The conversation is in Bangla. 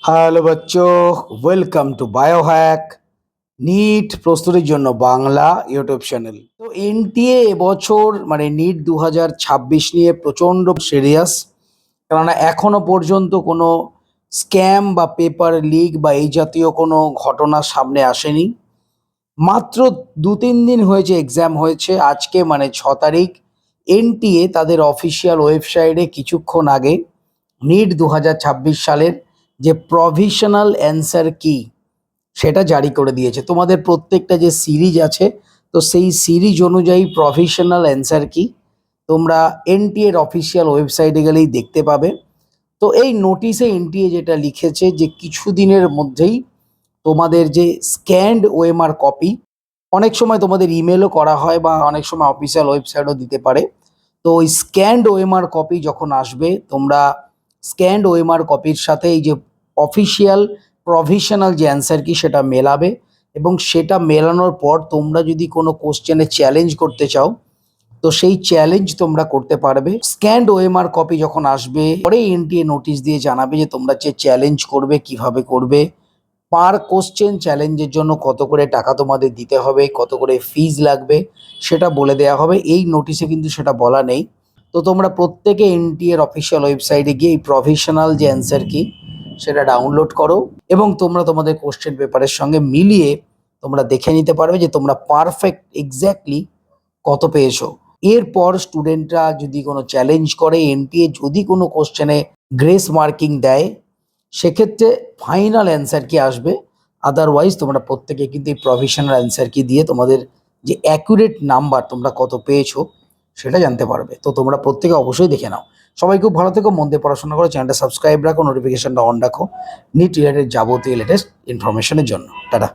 হ্যালো বাচ্চো, ওয়েলকাম টু বায়োহ্যাক নিট প্রস্তুতির জন্য বাংলা ইউটিউব চ্যানেল। তো এনটিএ এবছর মানে নিট 2026 নিয়ে প্রচণ্ড সিরিয়াস, কেননা এখনো পর্যন্ত কোনো স্ক্যাম বা পেপার লিক বা এই জাতীয় কোনো ঘটনা সামনে আসেনি। মাত্র 2-3 দিন হয়েছে এক্সাম হয়েছে। আজকে মানে 6 তারিখ এনটিএ তাদের অফিসিয়াল ওয়েবসাইটে কিছুক্ষণ আগে নিট 2026 সালের যে প্রভিশনাল অ্যান্সার কি সেটা জারি করে দিয়েছে। তোমাদের প্রত্যেকটা যে সিরিজ আছে, তো সেই সিরিজ অনুযায়ী প্রভিশনাল অ্যান্সার কি তোমরা এনটিএ এর অফিসিয়াল ওয়েবসাইটে গেলেই দেখতে পাবে। তো এই নোটিশে এনটিএ যেটা লিখেছে যে কিছুদিনের মধ্যেই তোমাদের যে স্ক্যান্ড ওএমআর কপি, অনেক সময় তোমাদের ইমেলও করা হয় বা অনেক সময় অফিসিয়াল ওয়েবসাইটও দিতে পারে। তো ওই স্ক্যান্ড ওএমআর কপি যখন আসবে, তোমরা স্ক্যান্ড ওএমআর কপির সাথে এই যে অফিসিয়াল প্রভিশনাল যে অ্যান্সার কি সেটা মেলাবে, এবং সেটা মেলানোর পর তোমরা যদি কোনো কোশ্চেনে চ্যালেঞ্জ করতে চাও তো সেই চ্যালেঞ্জ তোমরা করতে পারবে। স্ক্যান্ড ওএমআর কপি যখন আসবে পরে এনটিএ নোটিশ দিয়ে জানাবে যে তোমরা যে চ্যালেঞ্জ করবে কিভাবে করবে, পার কোশ্চেন চ্যালেঞ্জের জন্য কত করে টাকা তোমাদের দিতে হবে, কত করে ফিজ লাগবে সেটা বলে দেওয়া হবে। এই নোটিশে কিন্তু সেটা বলা নেই। তো তোমরা প্রত্যেকে এনটিএ এর অফিসিয়াল ওয়েবসাইটে গিয়ে এই প্রভিশনাল যে অ্যান্সার কি সেটা ডাউনলোড করো, এবং তোমরা তোমাদের কোশ্চেন পেপারের সঙ্গে মিলিয়ে তোমরা দেখে নিতে পারবে যে তোমরা পারফেক্ট এক্স্যাক্টলি কত পেয়েছো। এরপর স্টুডেন্টরা যদি কোনো চ্যালেঞ্জ করে, এনটিএ যদি কোনো কোশ্চেনে গ্রেস মার্কিং দেয়, সেক্ষেত্রে ফাইনাল অ্যান্সার কি আসবে। আদারওয়াইজ তোমরা প্রত্যেকে কিন্তু এই প্রভিশনাল অ্যান্সার কি দিয়ে তোমাদের যে অ্যাকুরেট নাম্বার তোমরা কত পেয়েছো সেটা জানতে পারবে। তো তোমরা প্রত্যেকে অবশ্যই দেখে নাও। সবাই খুব ভালো থেকো, মন দিয়ে পড়াশোনা করো, চ্যানেলটা সাবস্ক্রাইব রাখো, নোটিফিকেশনটা অন রাখো নিট রিলেটেড যাবতীয় লেটেস্ট ইনফরমেশনের জন্য। টাটা।